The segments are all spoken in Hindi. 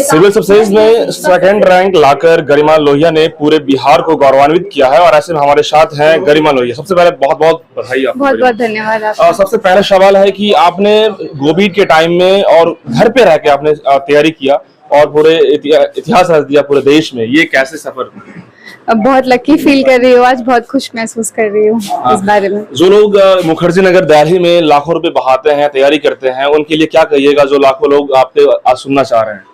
सिविल सर्विसेज में सेकंड रैंक लाकर गरिमा लोहिया ने पूरे बिहार को गौरवान्वित किया है और ऐसे में हमारे साथ हैं गरिमा लोहिया। सबसे पहले बहुत बहुत बधाई आपको। बहुत बहुत धन्यवाद आपको। सबसे पहला सवाल है कि आपने कोविड के टाइम में और घर पे रह के आपने तैयारी किया और पूरे इतिहास रच दिया पूरे देश में, ये कैसे सफर? बहुत लकी फील कर रही हूँ आज, बहुत खुश महसूस कर रही हूँ इस बारे में। जो लोग मुखर्जी नगर दिल्ली में लाखों रुपए बहाते हैं, तैयारी करते हैं, उनके लिए क्या कहिएगा जो लाखों लोग आपके आज सुनना चाह रहे हैं?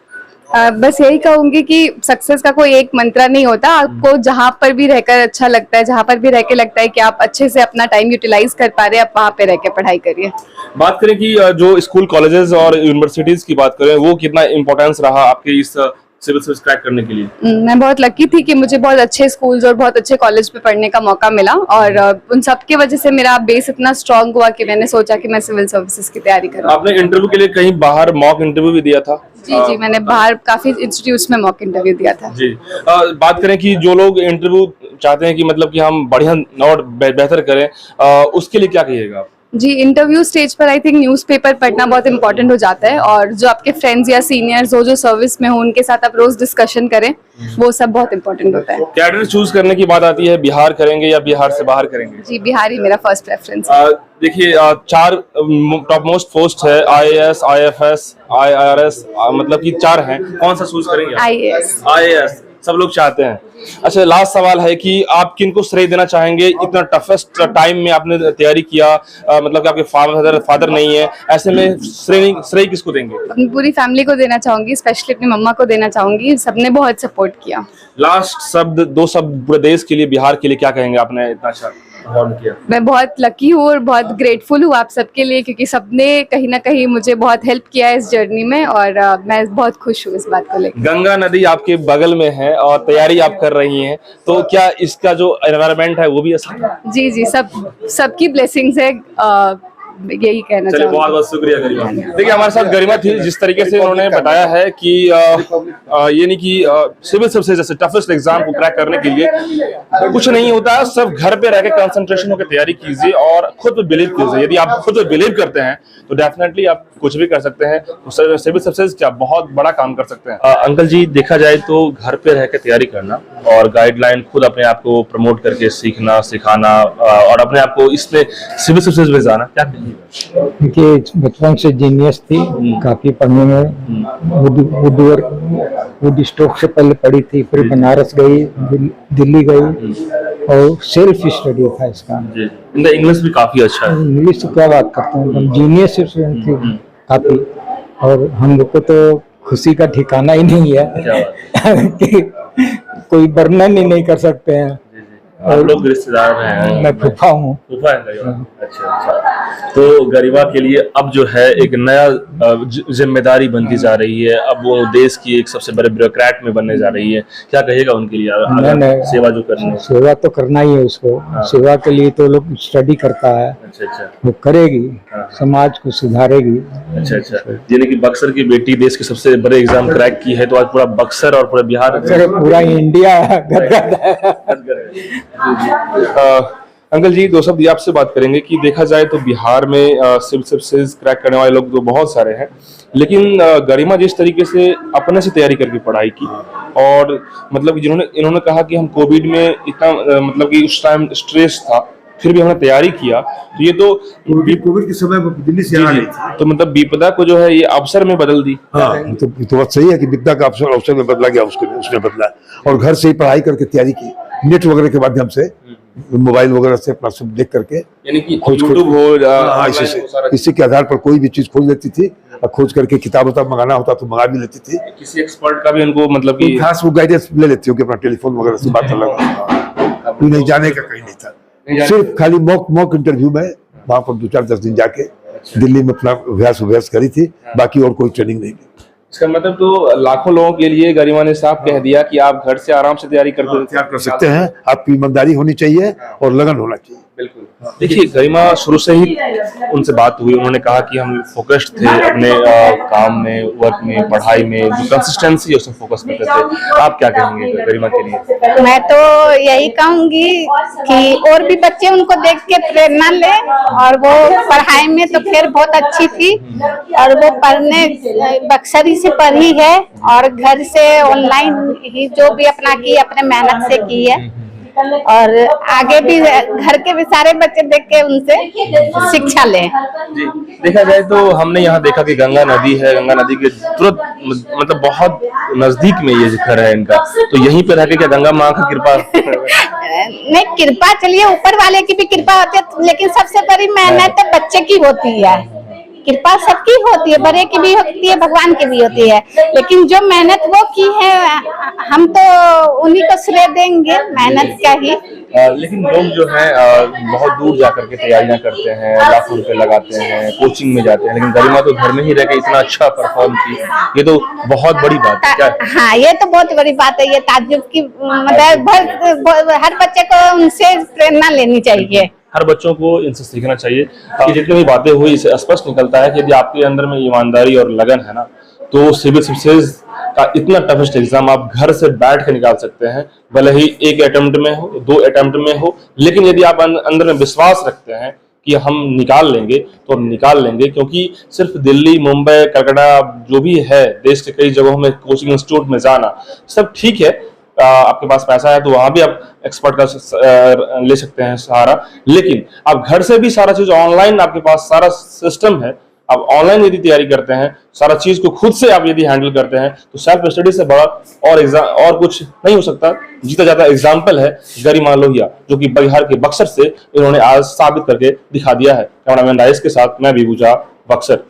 बस यही कहूंगी कि सक्सेस का कोई एक मंत्र नहीं होता। आपको जहाँ पर भी रहकर अच्छा लगता है, जहाँ पर भी रह के लगता है कि आप अच्छे से अपना टाइम यूटिलाइज कर पा रहे हैं, आप वहाँ पे रह के पढ़ाई करिए। बात करें कि जो स्कूल कॉलेजेस और यूनिवर्सिटीज की बात करें, वो कितना इम्पोर्टेंस रहा आपके इस सिविल सर्विस क्रैक करने के लिए? मैं बहुत लकी थी कि मुझे बहुत अच्छे स्कूल्स और बहुत अच्छे कॉलेज पे पढ़ने का मौका मिला और उन सब की वजह से मेरा बेस इतना स्ट्रांग हुआ कि मैंने सोचा कि मैं सिविल सर्विसेज की तैयारी करूं। आपने इंटरव्यू के लिए कहीं बाहर मॉक इंटरव्यू भी दिया था? जी, मैंने बाहर काफी इंस्टीट्यूट्स में मॉक इंटरव्यू दिया था। जी। बात करें कि जो लोग इंटरव्यू चाहते हैं कि मतलब कि हम बढ़िया और बेहतर करें, उसके लिए क्या कहिएगा आप? जी, इंटरव्यू स्टेज पर आई थिंक न्यूज़पेपर पढ़ना बहुत इंपॉर्टेंट हो जाता है और जो आपके फ्रेंड्स या सीनियर्स हो जो सर्विस में हो उनके साथ आप रोज डिस्कशन करें, वो सब बहुत इंपॉर्टेंट होता है। कैडर चूज करने की बात आती है, बिहार करेंगे या बिहार से बाहर करेंगे? जी, बिहार ही मेरा फर्स्ट प्रेफरेंस है। देखिए, 4 टॉप मोस्ट पोस्ट है, IAS, IFS, IRS, मतलब कि 4 हैं, कौन सा चूज करेंगे? IAS सब लोग चाहते हैं। अच्छा, लास्ट सवाल है कि आप किनको श्रेय देना चाहेंगे? इतना टफेस्ट टाइम में आपने तैयारी किया, मतलब कि आपके फादर नहीं है, ऐसे में श्रेय किसको देंगे? अपनी पूरी फैमिली को देना चाहूंगी, स्पेशली अपनी मम्मा को देना चाहूंगी, सबने बहुत सपोर्ट किया। लास्ट शब्द, 2 शब्द पूरे देश के लिए, बिहार के लिए क्या कहेंगे? आपने इतना अच्छा किया। मैं बहुत लकी हूँ और बहुत ग्रेटफुल हूँ आप सबके लिए, क्योंकि सबने कहीं ना कहीं मुझे बहुत हेल्प किया है इस जर्नी में और मैं बहुत खुश हूँ इस बात को लेकर। गंगा नदी आपके बगल में है और तैयारी आप कर रही हैं, तो क्या इसका जो एनवायरनमेंट है वो भी अच्छा? जी, सबकी ब्लेसिंग्स है, यही कहना चलिए, बहुत बहुत शुक्रिया गरिमा। देखिए, हमारे साथ गरिमा थी। जिस तरीके से उन्होंने बताया है कि ये नहीं कि सिविल सर्विसेज जैसे टफेस्ट एग्जाम को क्रैक करने के लिए कुछ नहीं होता, सब घर पे रह के कंसंट्रेशन होकर तैयारी कीजिए और खुद पे बिलीव कीजिए। यदि आप खुद पे बिलीव करते हैं तो डेफिनेटली आप कुछ भी कर सकते हैं, तो सिविल सर्विसेज क्या बहुत बड़ा काम कर सकते हैं। अंकल जी, देखा जाए तो घर पे रह के तैयारी करना और गाइडलाइन खुद अपने आप को प्रमोट करके सीखना सिखाना और अपने आप को इसमें सिविल सर्विसेज में जाना, क्या देखिए, बचपन से जीनियस थी, काफी पढ़ने में। वुड स्टॉक से पहले पढ़ी थी, फिर बनारस गई, दिल्ली गई और सेल्फ स्टडी था इसका। इंग्लिश भी काफी अच्छा है। इंग्लिश क्या बात करते हैं, जीनियस थी काफी। और हम लोग को तो खुशी का ठिकाना ही नहीं है कि कोई वर्णन ही नहीं कर सकते हैं। आप लोग रिश्तेदार हैं? मैं फूफा हूँ। फूफा है गरिमा? अच्छा। तो गरिमा के लिए अब जो है एक नया जिम्मेदारी बनती जा रही है, अब वो देश की एक सबसे बड़े ब्यूरोक्रेट में बनने जा रही है, क्या कहेगा उनके लिए? सेवा जो करनी है, सेवा तो करना ही है उसको। सेवा के लिए तो लोग स्टडी करता है। अच्छा। वो करेगी, समाज को सुधारेगी। अच्छा। यानी कि बक्सर की बेटी देश के सबसे बड़े एग्जाम क्रैक की है, तो आज पूरा बक्सर और पूरा बिहार, पूरा इंडिया अंकल जी, 2 शब्द आपसे बात करेंगे कि देखा जाए तो बिहार में सिविल सर्विसेज क्रैक करने वाले लोग तो बहुत सारे हैं, लेकिन गरिमा जिस तरीके से अपने से तैयारी करके पढ़ाई की और मतलब इन्होंने कहा कि हम कोविड में इतना मतलब कि उस टाइम स्ट्रेस था, फिर भी हमने तैयारी किया, तो ये तो कोविड के समय दिल्ली से आ रही थी, तो मतलब विपदा को जो है ये अवसर में बदल दी। हाँ, तो बात सही है कि विपदा का अवसर में बदला गया, उसने बदला और घर से ही पढ़ाई करके तैयारी की, नेट वगैरह के माध्यम से, मोबाइल वगैरह से अपना सब देख करके, यानी कि यूट्यूब हो, इसी के आधार पर कोई भी चीज खोज लेती थी और खोज करके किताब मंगाना होता तो मंगा भी लेती थी। किसी एक्सपर्ट का भी उनको मतलब कि खास वो गाइडेंस ले लेती हो कि अपना टेलीफोन वगैरह से बात अलग, कोई नहीं जाने का कहीं नहीं था, सिर्फ खाली मॉक इंटरव्यू में वहां पर 2-4-10 दिन जाके दिल्ली में अपना अभ्यास करी थी, बाकी और कोई ट्रेनिंग नहीं की। इसका मतलब तो लाखों लोगों के लिए गरिमा ने साफ कह दिया कि आप घर से आराम से तैयारी कर सकते हैं। आपकी ईमानदारी होनी चाहिए और लगन होना चाहिए। बिल्कुल। देखिए गरिमा शुरू से ही उनसे बात हुई, उन्होंने कहा कि हम फोकस्ड थे अपने काम में, वर्क में, पढ़ाई में, जो कंसिस्टेंसी है उसमें फोकस करते थे। आप क्या कहेंगे गरिमा के लिए? मैं तो यही कहूंगी कि और भी बच्चे उनको देख के प्रेरणा ले, और वो पढ़ाई में तो फिर बहुत अच्छी थी, और वो पढ़ने बक्सर ही से पढ़ी है, और घर से ऑनलाइन ही जो भी अपना की अपने मेहनत से की है, और आगे भी घर के भी सारे बच्चे देख के उनसे शिक्षा लें। जी, देखा जाए तो हमने यहाँ देखा कि गंगा नदी है, गंगा नदी के तुरंत मतलब बहुत नजदीक में ये घर है इनका, तो यहीं पे रह के क्या गंगा माँ की कृपा? नहीं, कृपा चलिए ऊपर वाले की भी कृपा होती है, लेकिन सबसे बड़ी मेहनत तो बच्चे की होती है। कृपा सबकी होती है, बड़े की भी होती है, भगवान की भी होती है, लेकिन जो मेहनत वो की है हम तो उन्हीं को श्रेय देंगे, मेहनत का ही। लेकिन लोग जो है बहुत दूर जाकर के तैयारियां करते हैं, लाखों रुपए लगाते हैं, कोचिंग में जाते हैं, लेकिन गरिमा तो घर में ही रह के इतना अच्छा परफॉर्म की, ये तो बहुत बड़ी बात है। क्या? हाँ, ये तो बहुत बड़ी बात है, ये ताज्जुब की मतलब हर बच्चे को उनसे प्रेरणा लेनी चाहिए। हर बच्चों को इनसे सीखना चाहिए। जितनी भी बातें हुई इससे स्पष्ट निकलता है कि यदि आपके अंदर में ईमानदारी और लगन है ना, तो सिविल सर्विसेज का इतना टफेस्ट एग्जाम आप घर से बैठ के निकाल सकते हैं, भले ही 1 अटेम्प्ट में हो, 2 अटेम्प्ट में हो, लेकिन यदि आप अंदर में विश्वास रखते हैं कि हम निकाल लेंगे तो हम निकाल लेंगे। क्योंकि सिर्फ दिल्ली, मुंबई, कलकत्ता जो भी है देश के कई जगहों में कोचिंग इंस्टीट्यूट में जाना सब ठीक है, आपके पास पैसा है तो वहां भी आप एक्सपर्ट का ले सकते हैं सहारा, लेकिन आप घर से भी सारा चीज ऑनलाइन, आपके पास सारा सिस्टम है, आप ऑनलाइन यदि तैयारी करते हैं, सारा चीज को खुद से आप यदि हैंडल करते हैं, तो सेल्फ स्टडी से बड़ा और एग्जाम और कुछ नहीं हो सकता। जीता जाता एग्जाम्पल है गरिमा लोहिया, जो कि बिहार के बक्सर से इन्होंने आज साबित करके दिखा दिया है। कैमरामैन राइस के साथ मैं विभू झा, बक्सर।